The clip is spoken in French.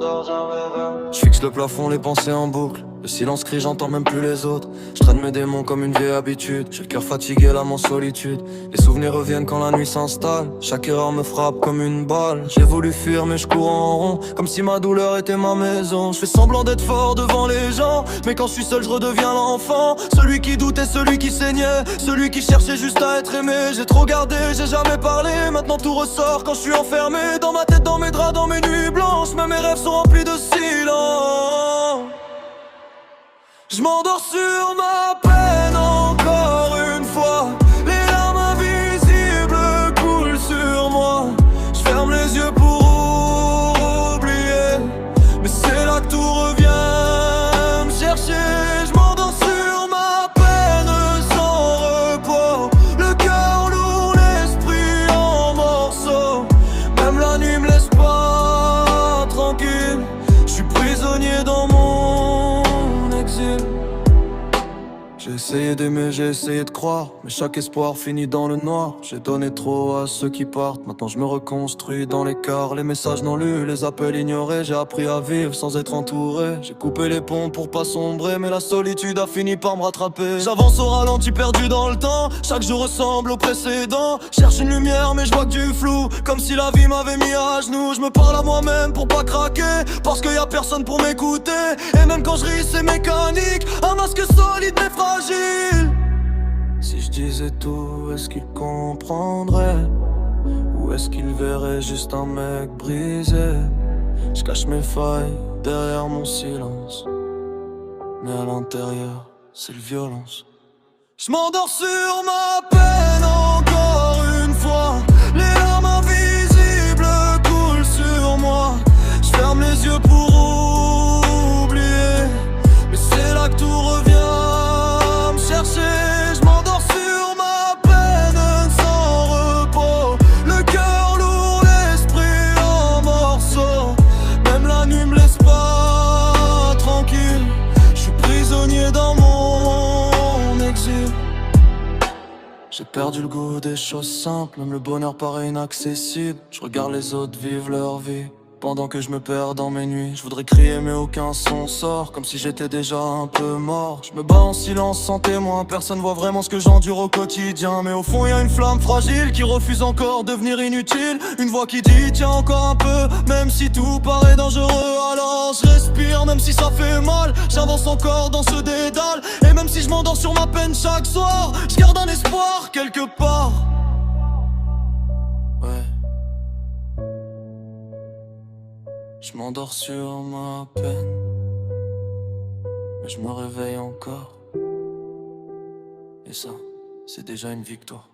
Je fixe le plafond, les pensées en boucle. Le silence crie, j'entends même plus les autres. Je traîne mes démons comme une vieille habitude. J'ai le cœur fatigué, l'âme en solitude. Les souvenirs reviennent quand la nuit s'installe. Chaque erreur me frappe comme une balle. J'ai voulu fuir mais je cours en rond, comme si ma douleur était ma maison. Je fais semblant d'être fort devant les gens, mais quand je suis seul je redeviens l'enfant. Celui qui doutait, celui qui saignait, celui qui cherchait juste à être aimé. J'ai trop gardé, j'ai jamais parlé. Maintenant tout ressort quand je suis enfermé. Dans ma tête, dans mes draps, dans mes nuits blanches. Même mes rêves sont remplis de silence. Je m'endors sur ma peine encore une fois. Les larmes invisibles coulent sur moi. Je ferme les yeux pour oublier, mais c'est là que tout revient me chercher. Je m'endors sur ma peine sans repos. Le cœur lourd, l'esprit en morceaux. Même la nuit me laisse pas tranquille. Je suis prisonnier dans mon exil. J'ai essayé d'aimer, j'ai essayé de croire, mais chaque espoir finit dans le noir. J'ai donné trop à ceux qui partent, maintenant je me reconstruis dans l'écart. Les messages non lus, les appels ignorés, j'ai appris à vivre sans être entouré. J'ai coupé les ponts pour pas sombrer, mais la solitude a fini par me rattraper. J'avance au ralenti, perdu dans le temps, chaque jour ressemble au précédent. Cherche une lumière mais je vois que du flou, comme si la vie m'avait mis à genoux. Je me parle à moi-même pour pas craquer, parce qu'il y a personne pour m'écouter. Et même quand je ris c'est mécanique, un masque solide mais fragile. Si je disais tout, est-ce qu'il comprendrait? Ou est-ce qu'il verrait juste un mec brisé? Je cache mes failles derrière mon silence, mais à l'intérieur, c'est le violence. Je m'endors sur ma peine encore une fois. Les larmes invisibles coulent sur moi. Je ferme les yeux pour oublier, mais c'est là que tout revient me chercher. Je m'endors sur ma peine sans repos. Le cœur lourd, l'esprit en morceaux. Même la nuit me laisse pas tranquille. Je suis prisonnier dans mon exil. J'ai perdu le goût des choses simples, même le bonheur paraît inaccessible. Je regarde les autres vivre leur vie pendant que je me perds dans mes nuits. Je voudrais crier mais aucun son sort, comme si j'étais déjà un peu mort. Je me bats en silence sans témoin, personne voit vraiment ce que j'endure au quotidien. Mais au fond y a une flamme fragile qui refuse encore de devenir inutile. Une voix qui dit tiens encore un peu, même si tout paraît dangereux. Alors je respire même si ça fait mal, j'avance encore dans ce dédale. Et même si je m'endors sur ma peine chaque soir, je garde un espoir quelque part. Ouais. Je m'endors sur ma peine, mais je me réveille encore. Et ça, c'est déjà une victoire.